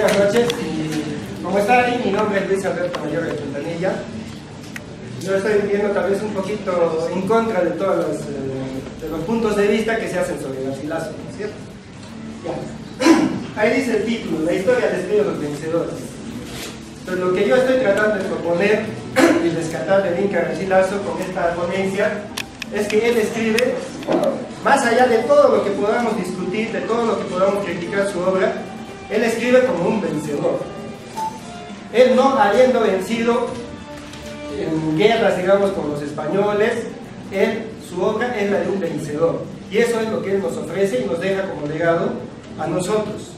buenas noches. Y como está ahí, mi nombre es Luis Alberto Mayor de Quintanilla. Yo estoy viendo tal vez un poquito en contra de todos los puntos de vista que se hacen sobre Garcilaso, ¿no es cierto? Ya. Ahí dice el título: la historia describe a los vencedores. Entonces, lo que yo estoy tratando de proponer y rescatar del Inca Garcilaso con esta ponencia es que él escribe, más allá de todo lo que podamos discutir, de todo lo que podamos criticar su obra, él escribe como un vencedor. Él, no habiendo vencido en guerras, digamos, con los españoles, su obra es la de un vencedor. Y eso es lo que él nos ofrece y nos deja como legado a nosotros,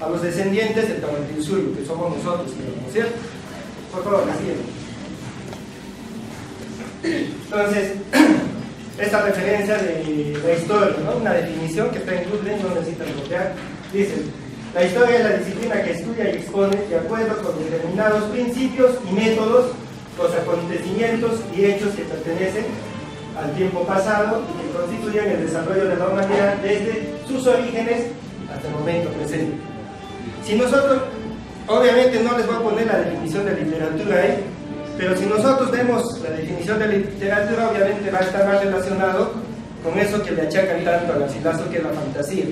a los descendientes del Tahuantinsuyo, que somos nosotros, ¿no es cierto? Por favor, así es. Entonces, esta referencia de la historia, ¿no? Una definición que está en Google, no necesitan copiar, dice: la historia es la disciplina que estudia y expone, de acuerdo con determinados principios y métodos, los acontecimientos y hechos que pertenecen al tiempo pasado y que constituyen el desarrollo de la humanidad desde sus orígenes hasta el momento presente. Si nosotros, obviamente no les voy a poner la definición de literatura ahí, pero si nosotros vemos la definición de literatura, obviamente va a estar más relacionado con eso que le achacan tanto a Garcilaso, que es la fantasía.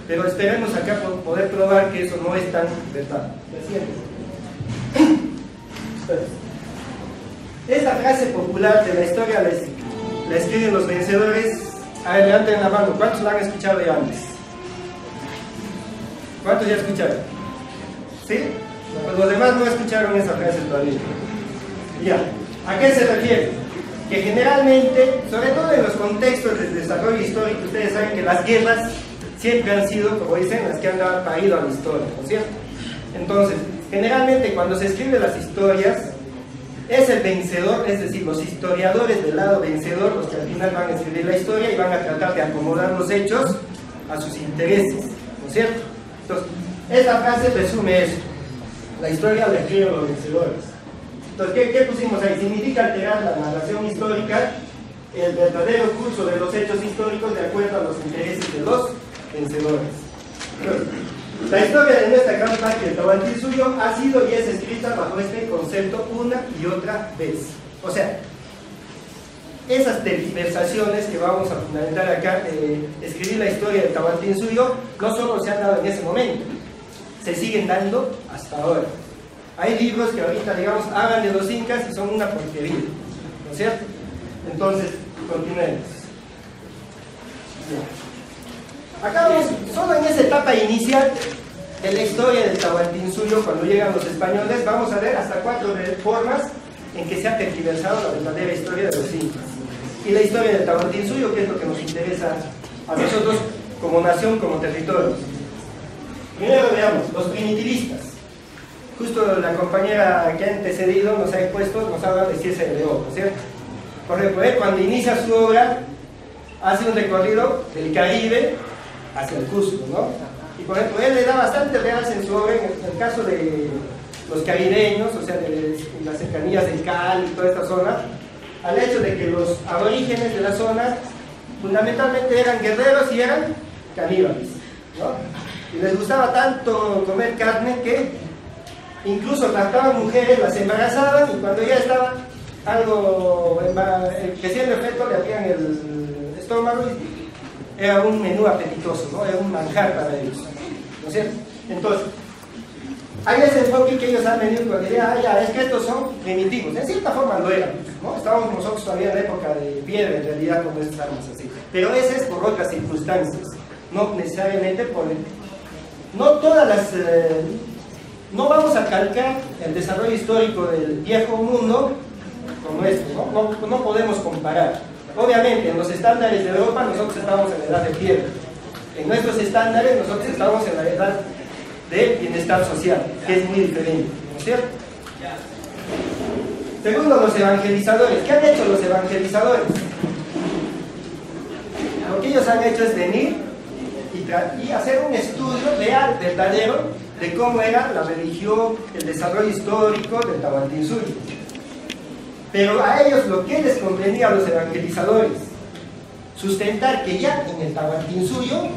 Pero esperemos acá poder probar que eso no es tan verdad. Esta frase popular de la historia la escriben los vencedores. A ver, levanten la mano, ¿cuántos la han escuchado ya antes? ¿Cuántos ya escucharon? ¿Sí? Pues los demás no escucharon esa frase todavía. Ya, ¿a qué se refiere? Que generalmente, sobre todo en los contextos del desarrollo histórico, ustedes saben que las guerras siempre han sido, como dicen, las que han dado parido a la historia, ¿no es cierto? Entonces, generalmente cuando se escriben las historias, es el vencedor, es decir, los historiadores del lado vencedor, los que al final van a escribir la historia y van a tratar de acomodar los hechos a sus intereses, ¿no es cierto? Entonces, esta frase resume eso: la historia la escriben los vencedores. Entonces, ¿qué pusimos ahí? Significa alterar la narración histórica, el verdadero curso de los hechos históricos de acuerdo a los intereses de los vencedores. Entonces, la historia de nuestra gran patria, el Tahuantinsuyo, ha sido y es escrita bajo este concepto una y otra vez. O sea, esas tergiversaciones que vamos a fundamentar acá, escribir la historia del Tahuantinsuyo, no solo se han dado en ese momento, se siguen dando hasta ahora. Hay libros que ahorita, digamos, hablan de los incas y son una porquería, ¿no es cierto? Entonces, continuemos. Acá vamos, solo en esa etapa inicial de la historia del Tahuantinsuyo, cuando llegan los españoles, vamos a ver hasta 4 formas en que se ha tergiversado la verdadera historia de los incas. Y la historia del Tahuantinsuyo, que es lo que nos interesa a nosotros como nación, como territorio. Primero veamos, los primitivistas. Justo la compañera que ha antecedido nos ha expuesto, nos habla de Cieza de León, ¿no es cierto? Por ejemplo, cuando inicia su obra, hace un recorrido del Caribe hacia el Cusco, ¿no? Y por ejemplo, él le da bastante realce en su obra, en el caso de los caribeños, o sea, de las cercanías del Cali y toda esta zona, al hecho de que los aborígenes de la zona fundamentalmente eran guerreros y eran caníbales, ¿no? Y les gustaba tanto comer carne que incluso trataban mujeres, las embarazaban, y cuando ya estaban algo creciendo efecto, le abrían el estómago y era un menú apetitoso, ¿no? Era un manjar para ellos, ¿no es cierto? Entonces, hay ese enfoque que ellos han venido con la idea: ya, es que estos son primitivos. En cierta forma lo eran, ¿no? Estábamos nosotros todavía en la época de piedra, en realidad, con nuestras armas así. Pero ese es por otras circunstancias, no necesariamente por no todas las... no vamos a calcar el desarrollo histórico del viejo mundo con nuestro, ¿no? No podemos comparar. Obviamente, en los estándares de Europa nosotros estamos en la edad de piedra. En nuestros estándares nosotros estamos en la edad de bienestar social, que es muy diferente, ¿no es cierto? Segundo, los evangelizadores. ¿Qué han hecho los evangelizadores? Lo que ellos han hecho es venir y hacer un estudio real, verdadero, de cómo era la religión, el desarrollo histórico del Tahuantinsuyo. Pero a ellos lo que les convenía a los evangelizadores, sustentar que ya en el Tahuantinsuyo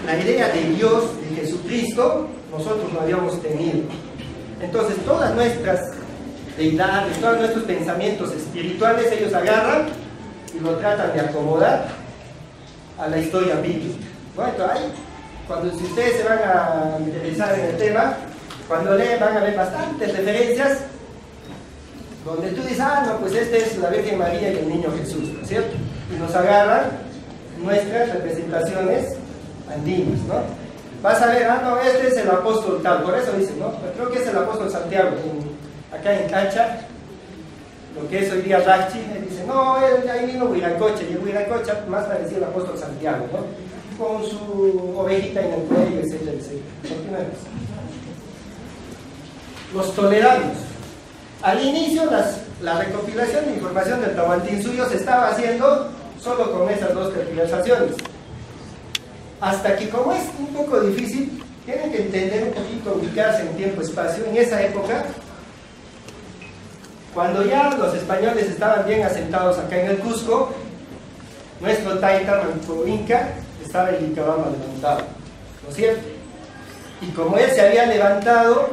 la idea de Dios, de Jesucristo, nosotros no habíamos tenido. Entonces todas nuestras deidades, todos nuestros pensamientos espirituales, ellos agarran y lo tratan de acomodar a la historia bíblica. Bueno, si ustedes se van a interesar en el tema, cuando leen van a ver bastantes referencias donde tú dices, ah, no, pues este es la Virgen María y el Niño Jesús, ¿no es cierto? Y nos agarran nuestras representaciones andinas, ¿no? Vas a ver, ah, no, este es el apóstol tal, por eso dicen, ¿no? Creo que es el apóstol Santiago, acá en Cacha, lo que es hoy día Rachi, dice, no, ahí vino Huiracocha, y el Huiracocha más parecía el apóstol Santiago, ¿no? Con su ovejita en el cuello, etcétera, etcétera. Continuemos. Los toleranos. Al inicio, la recopilación de información del Tahuantinsuyo se estaba haciendo solo con esas dos tergiversaciones. Hasta que, como es un poco difícil, tienen que entender un poquito, ubicarse en tiempo-espacio. En esa época, cuando ya los españoles estaban bien asentados acá en el Cusco, nuestro Taita Manco Inca estaba en Vilcabamba levantado, ¿no es cierto? Y como él se había levantado,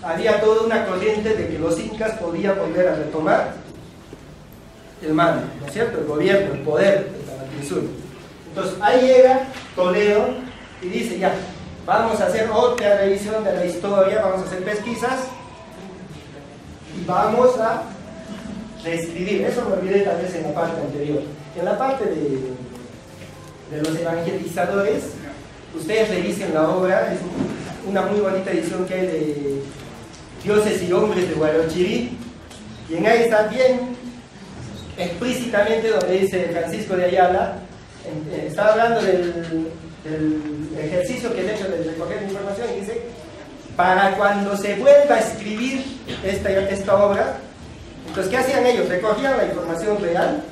había toda una corriente de que los incas podían volver a retomar el mando, ¿no es cierto? El gobierno, el poder del Tahuantinsuyo. Entonces ahí llega Toledo y dice, ya, vamos a hacer otra revisión de la historia, vamos a hacer pesquisas y vamos a reescribir. Eso me olvidé tal vez en la parte anterior. En la parte de los evangelizadores, ustedes revisen la obra, es una muy bonita edición que hay de Dioses y Hombres de Huarochirí, y en ahí está bien explícitamente donde dice Francisco de Ayala, está hablando del ejercicio que he hecho de recoger información, y dice, para cuando se vuelva a escribir esta obra, entonces ¿qué hacían ellos? Recogían la información real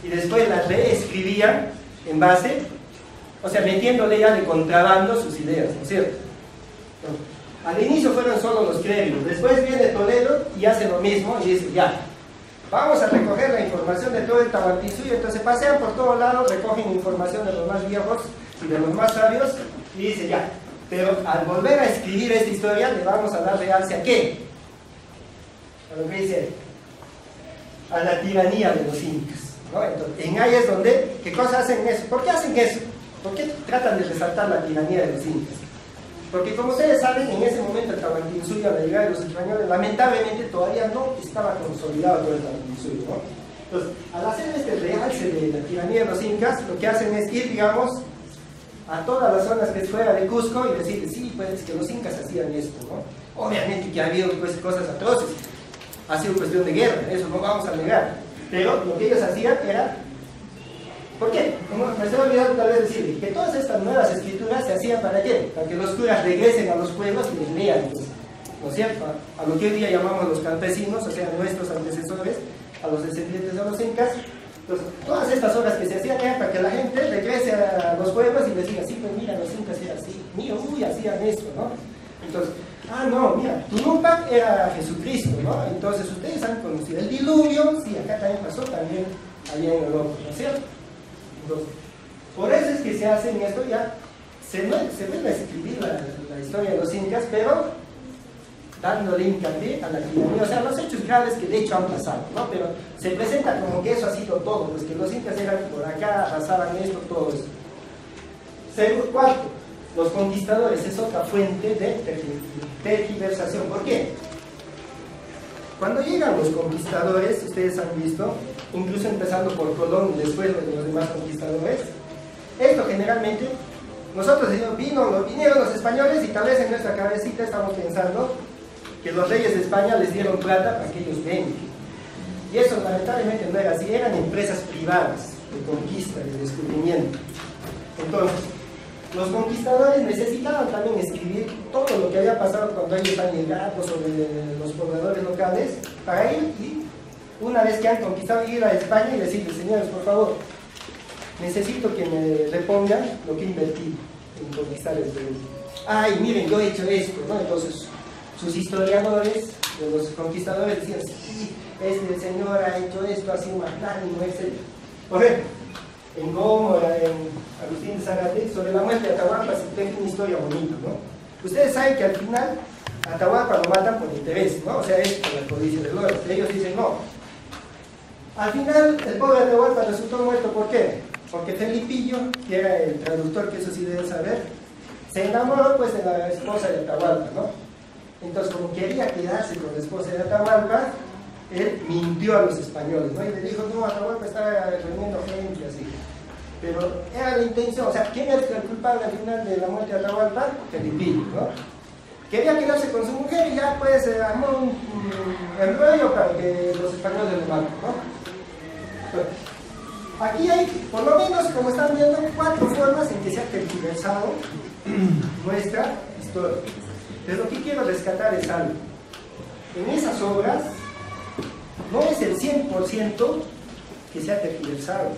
y después la reescribían en base, o sea, metiéndole ya de contrabando sus ideas, ¿no es cierto? Al inicio fueron solo los clérigos, después viene Toledo y hace lo mismo y dice, ya, vamos a recoger la información de todo el Tahuantinsuyo. Entonces pasean por todos lados, recogen información de los más viejos y de los más sabios y dice, ya, pero al volver a escribir esta historia le vamos a dar realce ¿a qué? A lo que dice, a la tiranía de los incas, ¿no? Entonces, en ahí es donde, ¿qué cosas hacen eso? ¿Por qué hacen eso? ¿Por qué tratan de resaltar la tiranía de los incas? Porque como ustedes saben, en ese momento el Tahuantinsuyo, a la llegada de los españoles, lamentablemente todavía no estaba consolidado todo el Tahuantinsuyo, ¿no? Entonces, al hacer este realce de la tiranía de los incas, lo que hacen es ir, digamos, a todas las zonas que es fuera de Cusco y decir, sí, pues es que los incas hacían esto, ¿no? Obviamente que ha habido pues, cosas atroces, ha sido cuestión de guerra, eso no vamos a negar, pero lo que ellos hacían era, ¿por qué? Me se me ha olvidado tal vez decir que todas estas nuevas escrituras se hacían ¿para qué? Para que los curas regresen a los pueblos y les lean, pues, ¿no es cierto? A lo que hoy día llamamos los campesinos, o sea, nuestros antecesores, a los descendientes de los incas. Entonces, todas estas obras que se hacían eran para que la gente regrese a los pueblos y les diga, sí, pues mira, los incas eran así, mira, uy, hacían esto, ¿no? Entonces, ah, no, mira, Tunupac era Jesucristo, ¿no? Entonces, ustedes han conocido el diluvio, sí, acá también pasó, también allá en Europa, ¿no es cierto? Entonces, por eso es que se hacen esto ya, se vuelve a escribir la historia de los incas, pero dándole hincapié a la tiranía, o sea, los hechos graves que de hecho han pasado, ¿no? Pero se presenta como que eso ha sido todo, pues que los incas eran por acá, arrasaban esto, todo eso. Cuarto, los conquistadores es otra fuente de tergiversación. ¿Por qué? Cuando llegan los conquistadores, ustedes han visto, incluso empezando por Colón y después de los demás conquistadores, esto generalmente, nosotros decimos, vinieron los españoles y tal vez en nuestra cabecita estamos pensando que los reyes de España les dieron plata para que ellos vengan. Y eso lamentablemente no era así, eran empresas privadas de conquista, de descubrimiento. Entonces, los conquistadores necesitaban también escribir todo lo que había pasado cuando ellos han llegado sobre los pobladores locales, para ir y una vez que han conquistado, ir a España y decirles, señores, por favor, necesito que me repongan lo que invertí en conquistar el Perú. Ay, miren, yo he hecho esto, ¿no? Entonces, sus historiadores, los conquistadores decían, sí, este señor ha hecho esto, ha sido magnánimo, etc. Por ejemplo, en Gómora, en Agustín de Zárate, sobre la muerte de Atahualpa se tiene una historia bonita, ¿no? Ustedes saben que al final Atahualpa lo matan por interés, ¿no? O sea, es por la codicia del oro. Ellos dicen no. Al final, el pobre Atahualpa resultó muerto. ¿Por qué? Porque Felipillo, que era el traductor, que eso sí deben saber, se enamoró pues de la esposa de Atahualpa, ¿no? Entonces, como quería quedarse con la esposa de Atahualpa, él mintió a los españoles, ¿no? Y le dijo, no, Atahualpa está reuniendo gente, así. Pero era la intención, o sea, ¿quién es el culpable al final de la muerte de Atahualpa? Felipillo, ¿no? Quería quedarse con su mujer y ya pues armó un enrollo para que los españoles le maten, ¿no? Aquí hay, por lo menos, como están viendo, 4 formas en que se ha tergiversado nuestra historia. Pero lo que quiero rescatar es algo. En esas obras no es el 100% que se ha tergiversado,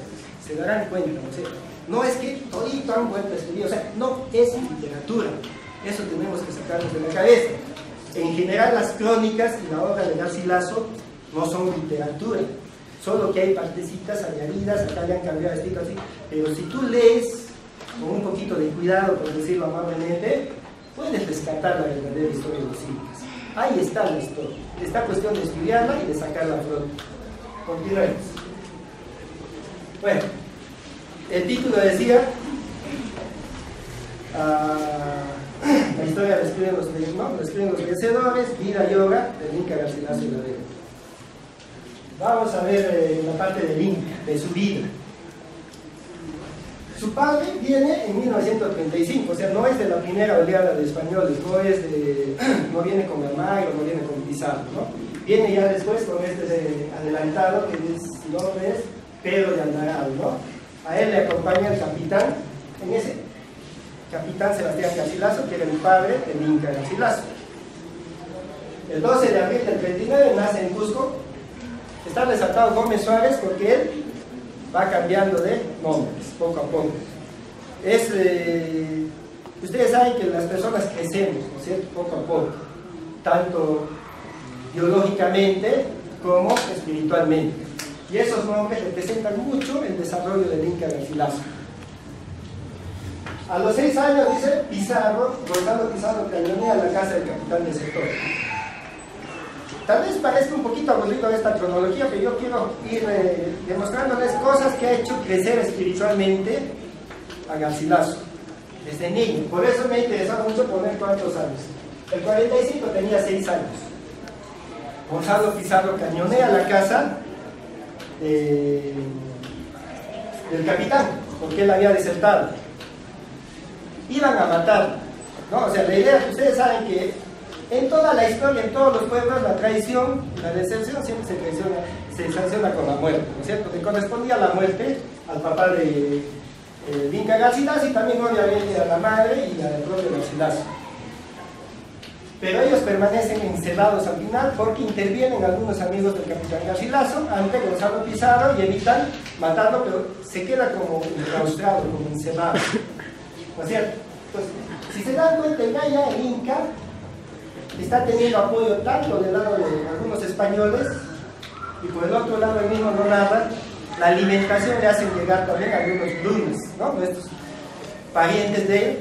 se darán cuenta, ¿no sé? No es que todito han vuelto a escribir, o sea, no es literatura. Eso tenemos que sacarnos de la cabeza. En general, las crónicas y la obra de Garcilaso no son literatura, solo que hay partecitas añadidas, acá le han cambiado estilo así, pero si tú lees con un poquito de cuidado, por decirlo amablemente, puedes rescatar la verdadera historia de los incas. Ahí está la historia, está cuestión de estudiarla y de sacarla a flote. Continuemos. Bueno, el título decía la historia la escriben los vencedores, vida y obra del Inca Garcilaso de la Vega. Vamos a ver la parte del Inca, de su vida. Su padre viene en 1935, o sea, no es de la primera oleada de españoles, no viene con Almagro, no viene con Pizarro, ¿no? Viene ya después con este adelantado, que su nombre es Pedro de Alvarado, ¿no? A él le acompaña el capitán, en ese capitán Sebastián Garcilaso, que era el padre del Inca Garcilaso. El 12 de abril del 39 nace en Cusco. Está resaltado Gómez Suárez porque él va cambiando de nombres poco a poco. Ustedes saben que las personas crecemos, ¿no es cierto? Poco a poco, tanto biológicamente como espiritualmente. Y esos nombres representan mucho el desarrollo del Inca Garcilaso. A los 6 años, dice Gonzalo Pizarro cañonea la casa del capitán del sector. Tal vez parezca un poquito aburrido esta cronología, pero yo quiero ir demostrándoles cosas que ha hecho crecer espiritualmente a Garcilaso desde niño. Por eso me ha interesado mucho poner cuántos años. El 45 tenía 6 años. Gonzalo Pizarro cañonea la casa del capitán, porque él había desertado. Iban a matarlo, ¿no? O sea, la idea, ustedes saben que en toda la historia, en todos los pueblos, la traición, la deserción siempre se sanciona con la muerte, ¿no es cierto? Le correspondía la muerte al papá de Inca Garcilaso y también obviamente a la madre y al propio Garcilaso. Pero ellos permanecen encerrados al final porque intervienen algunos amigos del capitán Garcilaso ante Gonzalo Pizarro y evitan matarlo, pero se queda como enclaustrado, como encerrado, ¿no es cierto? Entonces, si se dan cuenta, ya el Inca está teniendo apoyo tanto del lado de algunos españoles y por el otro lado el mismo no narra, la alimentación le hacen llegar también a algunos lunes, ¿no? Nuestros parientes de él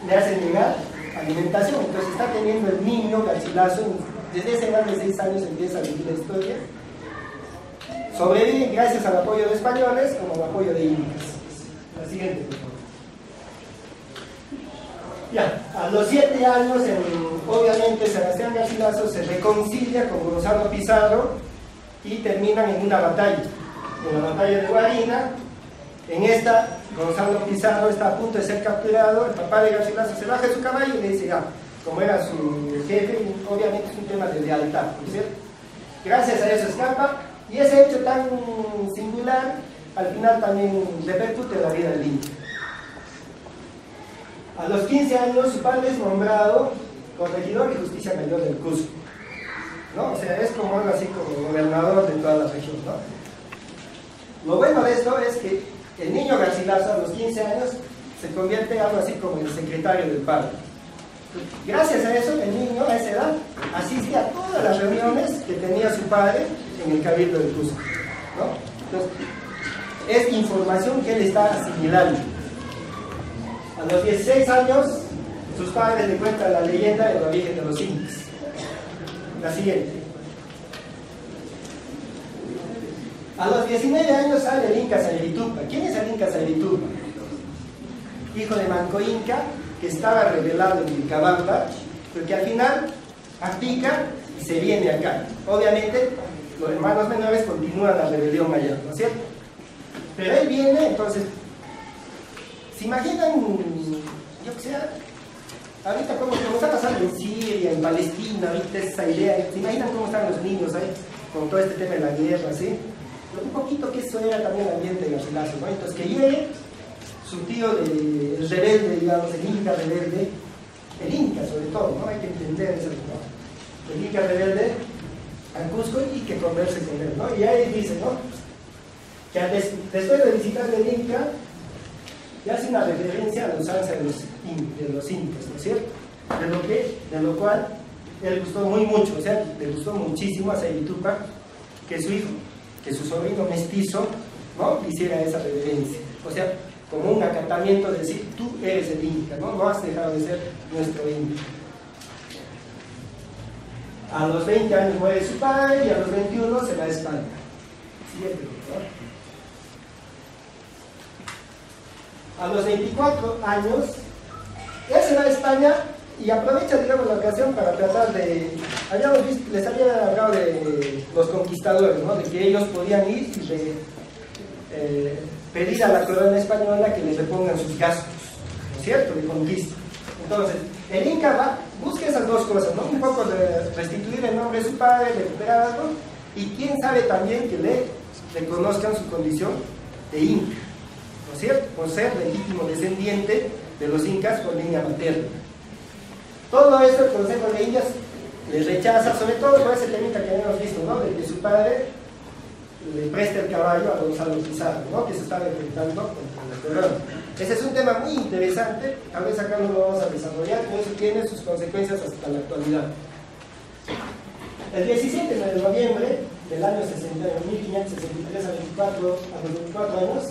le hacen llegar alimentación. Entonces está teniendo el niño Garcilaso, desde ese edad de 6 años empieza a vivir la historia. Sobrevive gracias al apoyo de españoles como al apoyo de incas. La siguiente, por favor. Ya, a los 7 años, obviamente Sebastián Garcilaso se reconcilia con Gonzalo Pizarro y terminan en una batalla, en la batalla de Guarina. En esta, Gonzalo Pizarro está a punto de ser capturado, el papá de Garcilaso se baja de su caballo y le dice, ya, como era su jefe, obviamente es un tema de lealtad, ¿no es cierto? Gracias a eso escapa, y ese hecho tan singular, al final también repercute en la vida del Inca. A los 15 años, su padre es nombrado corregidor de justicia mayor del Cusco, ¿no? O sea, es como algo así como gobernador de toda la región, ¿no? Lo bueno de esto es que el niño Garcilaso a los 15 años se convierte en algo así como el secretario del padre. Gracias a eso, el niño a esa edad asistía a todas las reuniones que tenía su padre en el Cabildo del Cusco, ¿no? Entonces, es información que él está asimilando. A los 16 años, sus padres le cuentan la leyenda del origen de los incas. La siguiente. A los 19 años sale el Inca Sayritupa. ¿Quién es el Inca Sayritupa? Hijo de Manco Inca, que estaba rebelado en Vilcabamba, pero que al final abdica y se viene acá. Obviamente, los hermanos menores continúan la rebelión mayor, ¿no es cierto? Pero él viene, entonces, ¿se imaginan, yo que sé, ahorita cómo está pasando en Siria, en Palestina, ahorita esa idea, ¿se imaginan cómo están los niños ahí, con todo este tema de la guerra, ¿sí? Pero un poquito que eso era también el ambiente de Garcilaso, ¿no? Entonces, que llegue su tío, el rebelde, digamos, el Inca rebelde, el Inca sobre todo, ¿no? Hay que entender eso, ¿no? El Inca rebelde al Cusco y que converse con él, ¿no? Y ahí dice, ¿no? Que después de visitar el Inca, ya hace una referencia a la usanza de los incas, ¿no es cierto? De lo cual él gustó muy mucho, o sea, le gustó muchísimo a Sayritupa que su hijo, que su sobrino mestizo, ¿no? Hiciera esa reverencia, o sea, como un acatamiento de decir, tú eres el Inca, ¿no? No has dejado de ser nuestro Inca. A los 20 años muere su padre y a los 21 se va a España. Siguiente, ¿no? A los 24 años, él se va a España y aprovecha, digamos, la ocasión para tratar de... les había hablado de los conquistadores, ¿no? De que ellos podían ir y pedir a la corona española que les repongan sus gastos, ¿no es cierto?, de conquista. Entonces, el Inca busca esas dos cosas, ¿no? Un poco de restituir el nombre de su padre, recuperar algo, y quién sabe también que le reconozcan su condición de Inca, ¿no es cierto?, por ser legítimo descendiente de los incas por línea materna. Todo esto el Consejo de Indias le rechaza, sobre todo por ese temita que habíamos visto, ¿no? De que su padre le presta el caballo a Gonzalo Pizarro, ¿no? Que se estaba enfrentando contra la corona. Ese es un tema muy interesante, tal vez acá no lo vamos a desarrollar, pero eso tiene sus consecuencias hasta la actualidad. El 17 de noviembre del año 1563 a los 24 años,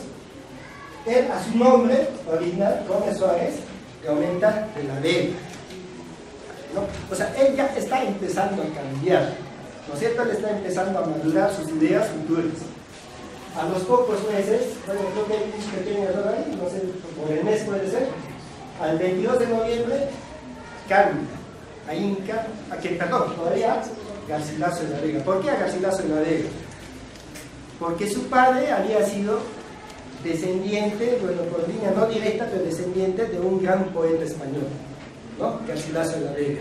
él a su nombre original, Gómez Suárez, que aumenta de la Vega, ¿no? O sea, él ya está empezando a cambiar, ¿no es cierto? Él está empezando a madurar sus ideas futuras. A los pocos meses, bueno, creo que hay un pequeño error ahí, no sé, por el mes puede ser, al 22 de noviembre cambia a Inca, perdón, todavía Garcilaso de la Vega. ¿Por qué a Garcilaso de la Vega? Porque su padre había sido descendiente, bueno, por línea no directa, pero descendiente de un gran poeta español, ¿no? Garcilaso de la Vega.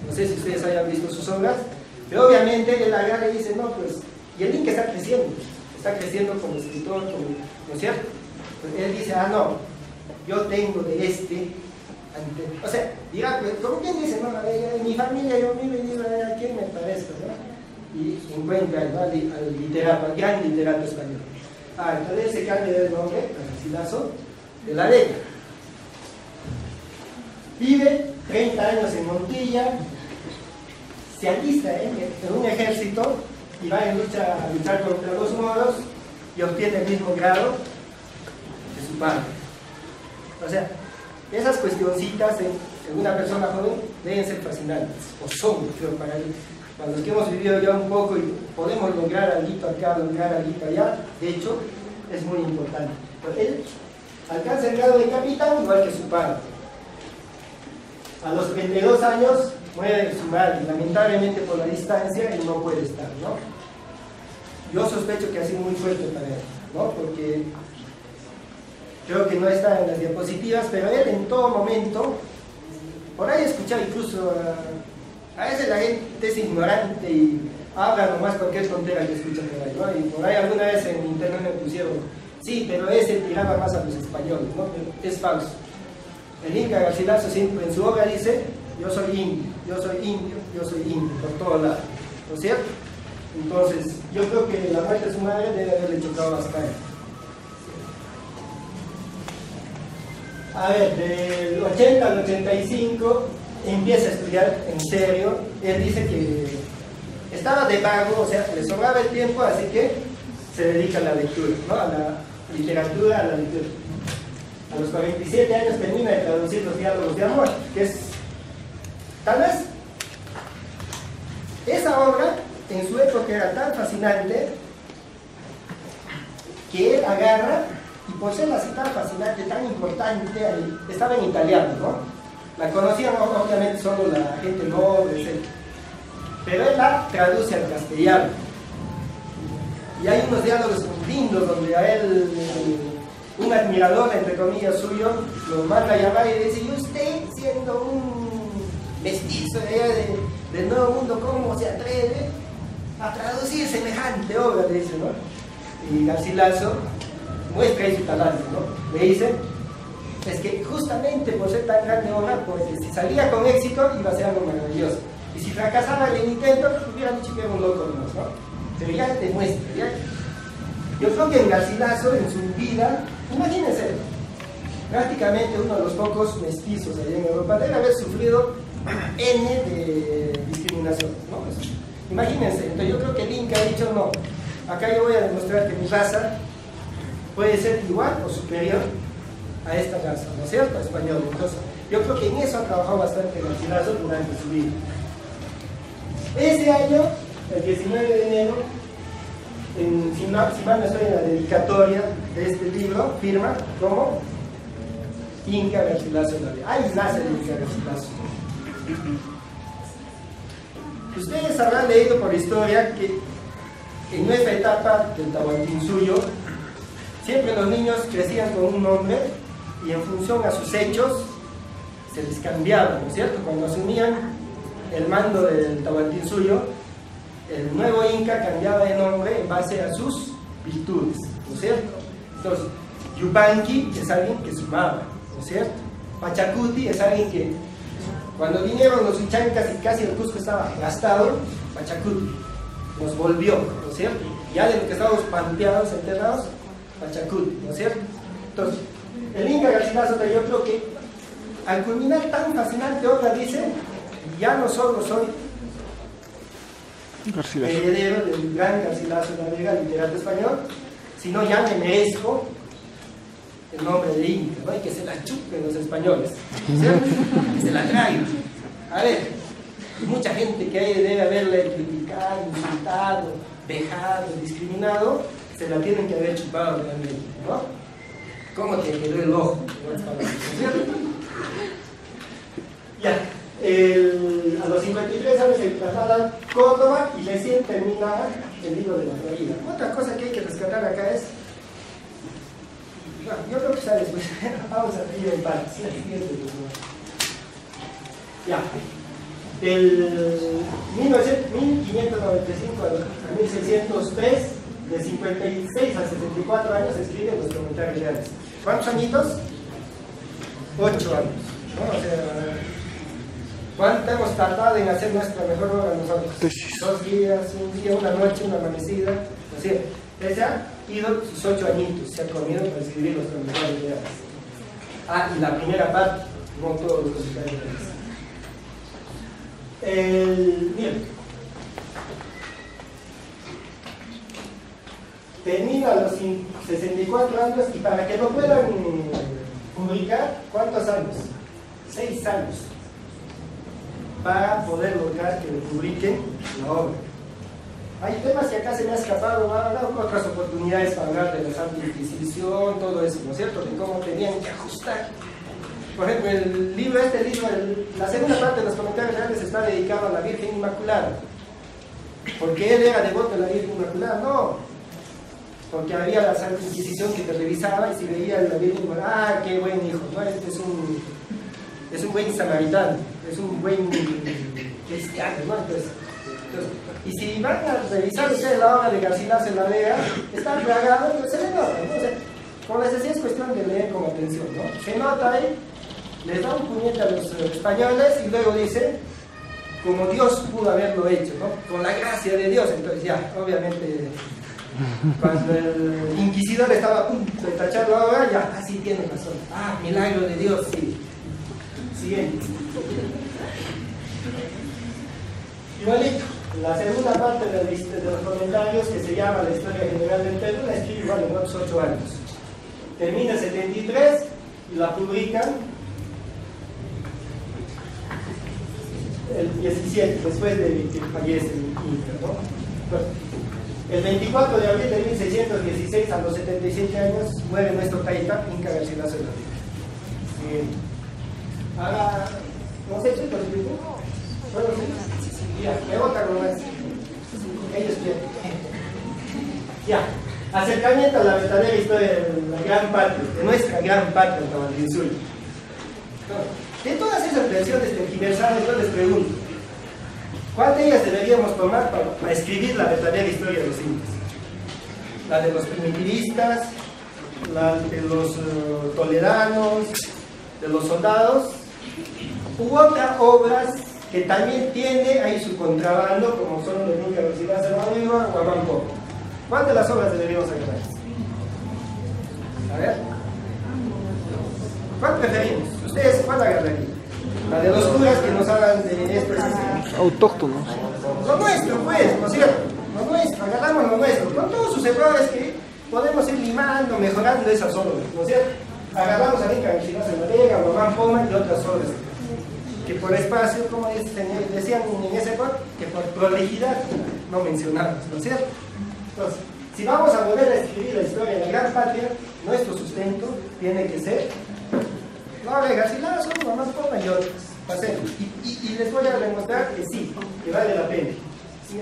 No sé si ustedes hayan visto sus obras, pero obviamente él agarra y dice, no, pues, y el Inca está creciendo como escritor, ¿no es cierto? Pues él dice, no, yo tengo de o sea, dirá, pues, como quien dice, no, en mi familia yo mismo digo, ¿a quién me parezco, no? Y encuentra, ¿no?, al literato, al gran literato español. Entonces se cambia el nombre a Garcilaso de la Vega. Vive 30 años en Montilla, se alista en un ejército y va a luchar contra los moros y obtiene el mismo grado de su padre. O sea, esas cuestioncitas en una persona joven deben ser fascinantes, o son, creo, para los que hemos vivido ya un poco y podemos lograr algo acá, lograr algo allá. De hecho, es muy importante. Pero él alcanza el grado de capitán igual que su padre. A los 32 años muere su madre, lamentablemente por la distancia y no puede estar, ¿no? Yo sospecho que ha sido muy fuerte para él, ¿no? Porque creo que no está en las diapositivas, pero él en todo momento, por ahí he escuchado incluso, a veces la gente es ignorante y habla nomás cualquier tontera que escucha por ahí, ¿no? Y por ahí alguna vez en internet me pusieron, sí, pero ese tiraba más a los españoles, ¿no? Pero es falso. El Inca Garcilaso siempre en su obra dice, yo soy indio, yo soy indio, yo soy indio, por todos lados, ¿no es cierto? Entonces, yo creo que la muerte de su madre debe haberle chocado bastante. A ver, del 80 al 85 empieza a estudiar en serio. Él dice que estaba de vago, o sea, le sobraba el tiempo, así que se dedica a la lectura, ¿no? A la literatura, a la lectura. a los 47 años termina de traducir los diálogos de amor, que es, tal vez, esa obra en su época era tan fascinante que él agarra, y por ser así tan fascinante, tan importante, estaba en italiano, ¿no? La conocían obviamente solo la gente noble, etc. Pero él la traduce al castellano. Y hay unos diálogos lindos donde a él, un admirador, entre comillas, suyo, lo manda a llamar y dice: ¿y usted, siendo un mestizo de allá del Nuevo Mundo, cómo se atreve a traducir semejante obra? Le dice, ¿no? Y Garcilaso muestra ahí su talante, ¿no? Le dice: es que justamente por ser tan grande obra, pues si salía con éxito iba a ser algo maravilloso, y si fracasaba el intento, pues hubieran dicho que era un loco nomás, ¿no? Pero ya demuestra, ¿ya? Yo creo que en Garcilaso, en su vida, imagínense, prácticamente uno de los pocos mestizos allá en Europa debe haber sufrido N de discriminación, ¿no? Imagínense, entonces yo creo que el Inca ha dicho: no, acá yo voy a demostrar que mi raza puede ser igual o superior a esta raza, ¿no es cierto?, español. Entonces yo creo que en eso ha trabajado bastante Garcilaso durante su vida. Ese año, el 19 de enero, si mal no estoy en la dedicatoria de este libro, firma como Inca Garcilaso Navia. Ahí nace el Inca Garcilaso. Ustedes habrán leído por historia que en nuestra etapa del Tahuantinsuyo siempre los niños crecían con un nombre y en función a sus hechos se les cambiaba, ¿no es cierto? Cuando asumían el mando del Tahuantinsuyo, el nuevo Inca cambiaba de nombre en base a sus virtudes, ¿no es cierto? Entonces, Yupanqui es alguien que sumaba, ¿no es cierto? Pachacuti es alguien que, cuando vinieron los Huichancas y casi el Cusco estaba gastado, Pachacuti nos volvió, ¿no es cierto? Ya de lo que estábamos pampeados, enterrados, Pachacuti, ¿no es cierto? Entonces, el Inca Garcilaso, yo creo que al culminar tan fascinante obra, dice: ya no solo soy heredero del gran Garcilaso Navia, literato español, sino ya me merezco el nombre de Inca, ¿no? Y que se la chupen los españoles, ¿cierto? Que se la traigan. A ver, mucha gente que ahí debe haberle criticado, insultado, vejado, discriminado, se la tienen que haber chupado realmente, ¿no? ¿Cómo te quedó el ojo? ¿Cierto? Ya. A los 53 años se traslada a Córdoba y recién termina el libro de la Florida. Otra cosa que hay que rescatar acá es, bueno, yo creo que sabes, pues, vamos a ir en partes. Ya, del 1595 a 1603, de 56 a 64 años, escribe los comentarios reales. ¿Cuántos añitos? 8 años, ¿no? O sea, ¿cuánto hemos tardado en hacer nuestra mejor obra nosotros? 2 días, un día, una noche, una amanecida. O sea, él ha ido sus 8 añitos, se ha comido para escribir los comentarios reales. Ah, y la primera parte, no todos los comentarios reales. Bien. Termina a los 64 años y para que lo puedan publicar, ¿cuántos años? 6 años. Para poder lograr que lo publiquen la obra. Hay temas que acá se me ha escapado, van a dar otras oportunidades para hablar de la Santa Inquisición, todo eso, ¿no es cierto? De cómo tenían que ajustar. Por ejemplo, el libro, la segunda parte de los comentarios reales está dedicado a la Virgen Inmaculada. ¿Porque él era devoto de la Virgen Inmaculada? No. Porque había la Santa Inquisición que te revisaba y si veía a la Virgen Inmaculada, ¡ah, qué buen hijo! ¿No? Este es un buen samaritano, es un buen cristiano, ¿no? Entonces, y si van a revisar ustedes la obra de Garcilaso en la Vega, está plagado, se le nota, ¿no? O sea, con la necesidad es cuestión de leer con atención, ¿no? Se nota ahí, les da un puñete a los españoles y luego dice, como Dios pudo haberlo hecho, ¿no? Con la gracia de Dios. Entonces ya, obviamente, cuando el inquisidor estaba a punto de tachar la obra, ya, así tiene razón. Ah, milagro de Dios, sí. Siguiente. Igualito, la segunda parte de los comentarios, que se llama La Historia General del Perú, la escribe igual en otros 8 años. Termina en 73 y la publican el 17, después de que fallece el Inca, ¿no? Bueno, el 24 de abril de 1616, a los 77 años, muere nuestro taita, Inca Garcilaso de la Vega. Ahora, no sé si lo explico. Bueno, sí. Ya, me votan nomás. Ellos quieren. Ya, acercamiento a la verdadera historia de la gran patria, de nuestra gran patria, el Tahuantinsuyo. De todas esas versiones tergiversadas, yo les pregunto, ¿cuál de ellas deberíamos tomar para escribir la verdadera historia de los incas? ¿La de los primitivistas? ¿La de los toledanos? ¿De los soldados? U otras obras que también tiene ahí su contrabando, como son los Inca Garcilaso de la Vega o Amán Poma? ¿Cuál de las obras deberíamos agarrar? A ver. ¿Cuál preferimos? ¿Ustedes cuál agarrarían? La de los curas que nos hablan de esto. Autóctonos. Lo nuestro, pues, ¿no es cierto? Lo nuestro, agarramos lo nuestro. Con todos sus errores que podemos ir limando, mejorando esas obras, ¿no es cierto? Agarramos a Inca Garcilaso de la Vega, Amán Poma y otras obras que por espacio, como decían en ese época, que por prolijidad no mencionamos, ¿no es cierto? Entonces, si vamos a volver a escribir la historia de la gran patria, nuestro sustento tiene que ser la de Garcilaso, Amán Poma y otras. Pasemos. Y les voy a demostrar que sí, que vale la pena. ¿Sí?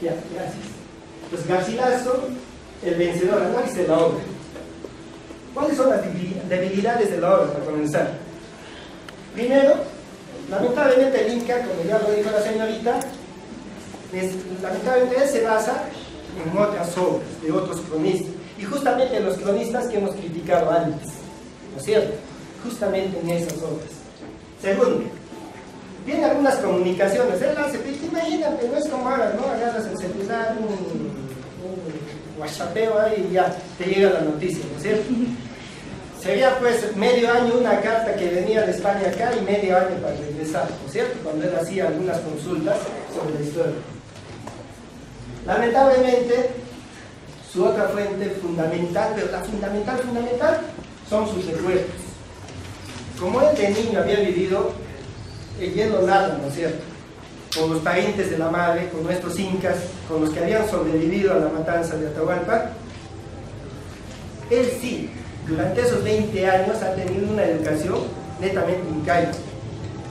Ya, gracias. Pues Garcilaso, el vencedor, análisis de la obra. ¿Cuáles son las debilidades de la obra, para comenzar? Primero, lamentablemente el Inca, como ya lo dijo la señorita, lamentablemente él se basa en otras obras, de otros cronistas, y justamente en los cronistas que hemos criticado antes, ¿no es cierto? Justamente en esas obras. Segundo, tiene algunas comunicaciones, él hace, imagínate, no es como ahora, ¿no? Agarras el celular, un whatsappeo ahí y ya te llega la noticia, ¿no es cierto? Sería pues medio año una carta que venía de España acá y medio año para regresar, ¿no es cierto? Cuando él hacía algunas consultas sobre la historia. Lamentablemente, su otra fuente fundamental, pero la fundamental, son sus recuerdos. Como él de niño había vivido, él lo narra, ¿no es cierto? Con los parientes de la madre, con nuestros incas, con los que habían sobrevivido a la matanza de Atahualpa, él sí, durante esos 20 años ha tenido una educación netamente incaica.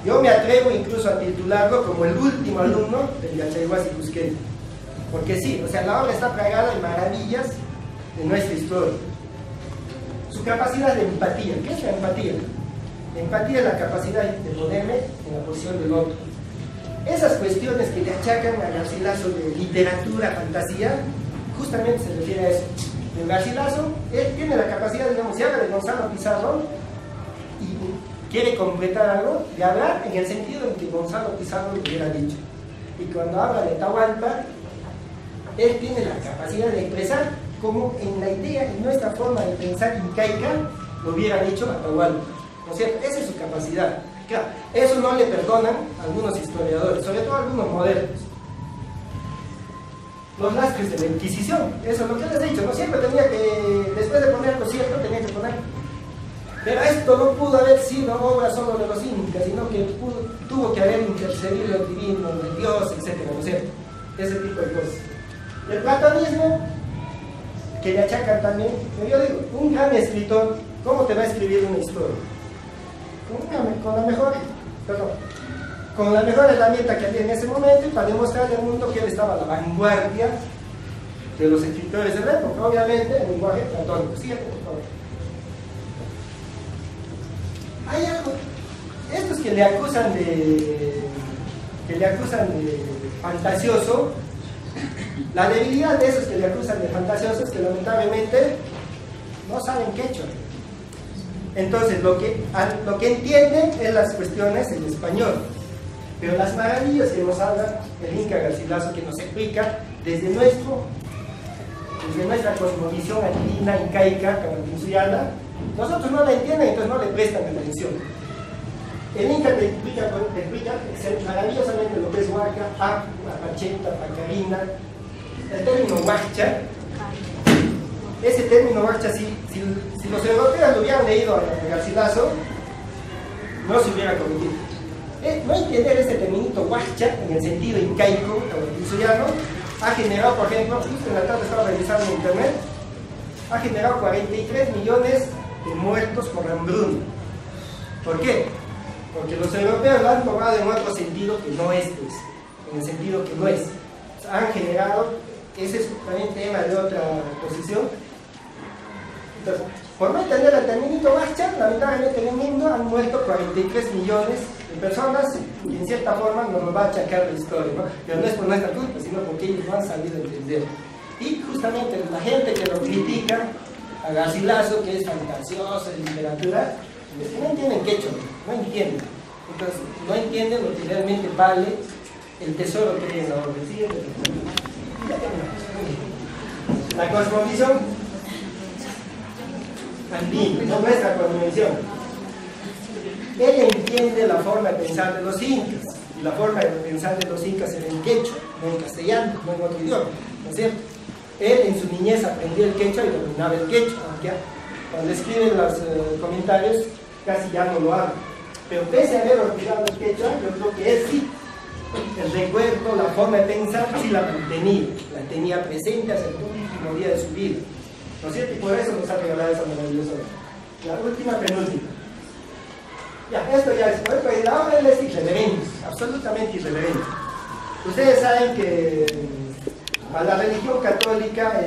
Yo me atrevo incluso a titularlo como el último alumno del Yachaywasi Cusqueño, porque sí, o sea, la obra está plagada de maravillas de nuestra historia. Su capacidad de empatía, ¿qué es la empatía? La empatía es la capacidad de ponerme en la posición del otro. Esas cuestiones que le achacan a Garcilaso de literatura, fantasía, justamente se refiere a eso. El Garcilaso, él tiene la capacidad, digamos, si habla de Gonzalo Pizarro y quiere completar algo, de hablar en el sentido en que Gonzalo Pizarro lo hubiera dicho. Y cuando habla de Atahualpa, él tiene la capacidad de expresar como en la idea, en nuestra forma de pensar incaica, lo hubiera dicho Atahualpa. ¿No es cierto? Esa es su capacidad. Claro, eso no le perdonan algunos historiadores, sobre todo algunos modernos. Los lastres de la Inquisición, eso es lo que les he dicho, no siempre tenía que, después de poner lo cierto, tenía que poner. Pero esto no pudo haber sido obra solo de los incas, sino que tuvo que haber intercedido el divino, el Dios, etc. ¿No es cierto? Ese tipo de cosas. El platonismo, que le achacan también, pero yo digo, un gran escritor, ¿cómo te va a escribir una historia? Con la mejor herramienta que había en ese momento y para demostrarle al mundo que él estaba a la vanguardia de los escritores de la época, obviamente en lenguaje platónico, ¿cierto? Hay algo, estos que le acusan de fantasioso, la debilidad de esos que le acusan de fantasioso es que lamentablemente no saben quechua. Entonces lo que entienden es las cuestiones en español, pero las maravillas que nos habla el Inca Garcilaso, que nos explica desde nuestra cosmovisión andina, incaica, camantinsuiana, nosotros no la entienden, entonces no le prestan atención. El Inca te explica maravillosamente lo que es huaca, apacheta, pacarina, el término huacha, ese término Huacha, si los europeos lo hubieran leído a Garcilaso, no se hubiera cometido. No entender este término Huacha en el sentido incaico o insuyano ha generado, por ejemplo, justo en la tarde estaba revisando en internet, ha generado 43 millones de muertos por hambruna. ¿Por qué? Porque los europeos lo han tomado en otro sentido que no es, pues, en el sentido que no es. O sea, han generado, ese es también tema de otra posición. Entonces, por no entender el término Huacha, lamentablemente en el mundo han muerto 43 millones de personas y en cierta forma nos lo va a achacar la historia, ¿no? Pero no es por nuestra culpa, sino porque ellos no han sabido entender. Y justamente la gente que lo critica a Garcilaso, que es fantasioso en literatura, es que no entienden quechua, no entienden. Entonces, no entienden lo que realmente vale el tesoro que hay en la obra. La cosmovisión andina, no nuestra cosmovisión. Ella entiende la forma de pensar de los incas, y la forma de pensar de los incas era en quechua, no en castellano, no en otro idioma, ¿no es cierto? Él en su niñez aprendió el quechua y dominaba el quechua, aunque cuando escriben los comentarios casi ya no lo habla. Pero pese a haber olvidado el quechua, yo creo que él sí, el recuerdo, la forma de pensar, sí la mantenía, la tenía presente hasta el último día de su vida, ¿no es cierto? Y por eso nos ha regalado esa maravillosa obra. La última, penúltima. Ya, esto ya es, pero la obra es irreverente, absolutamente irreverente. Ustedes saben que a la religión católica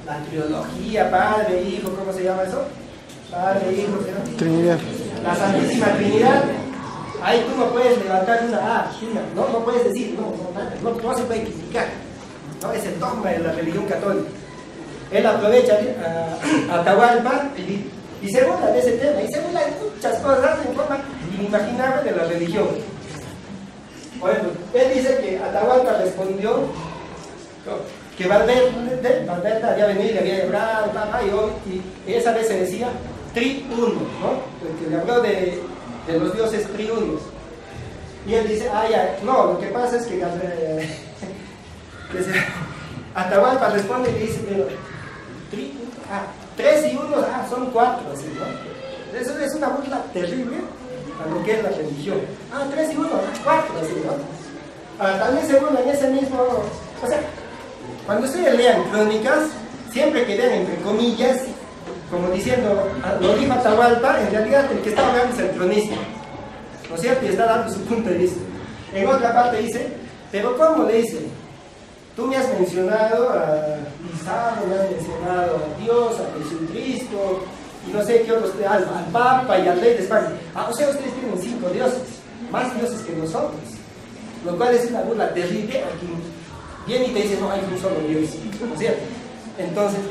la trilogía, Padre, Hijo, ¿cómo se llama eso? Padre, Hijo, ¿sí? Trinidad. La Santísima Trinidad. Ahí tú no puedes levantar no puedes decir, no se puede criticar, ¿no? Es el dogma de la religión católica. Él aprovecha a Atahualpa y se burla de ese tema, y se burla de muchas cosas en forma inimaginable de la religión. Bueno, él dice que Atahualpa respondió que Valverde había venido y había hablado, y esa vez se decía triuno, ¿no? Que le habló de los dioses triunos. Y él dice, no, lo que pasa es que Atahualpa responde y dice, tres y uno, son cuatro, así, ¿no? Eso es una burla terrible a lo que es la religión. Tres y uno, cuatro, así, ¿no? También se burla en ese mismo, o sea, cuando ustedes lean crónicas, siempre quedan entre comillas, como diciendo, lo dijo Atahualpa, en realidad el que está hablando es el cronista, ¿no es cierto? Y está dando su punto de vista. En otra parte dice, pero ¿cómo le dice? Tú me has mencionado a Pizarro, me has mencionado a Dios, a Jesucristo, y no sé qué otros, al Papa y al Rey de España. O sea, ustedes tienen 5 dioses, más dioses que nosotros, lo cual es una burla terrible a quien viene y te dice, no, hay un solo Dios, ¿no es cierto? Entonces,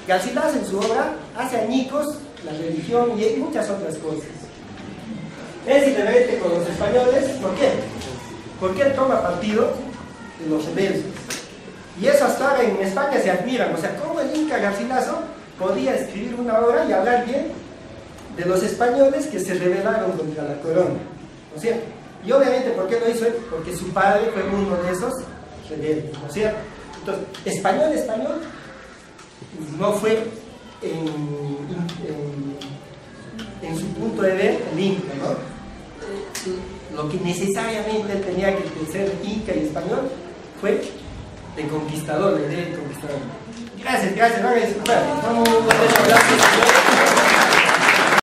Garcilaso en su obra hace añicos la religión y hay muchas otras cosas. Es irreverente con los españoles, ¿por qué? Porque él toma partido de los rebeldes. Y eso hasta ahora en España se admiran, o sea, cómo el Inca Garcilaso podía escribir una obra y hablar bien de los españoles que se rebelaron contra la corona, ¿no es cierto? Y obviamente, ¿por qué lo hizo él? Porque su padre fue uno de esos rebeldes, ¿no es cierto? Entonces, español, no fue en su punto de ver el Inca, ¿no? Lo que necesariamente él tenía que ser Inca y español fue de conquistador, la idea de conquistador. Gracias, van a disculpar. Vamos a dar un abrazo.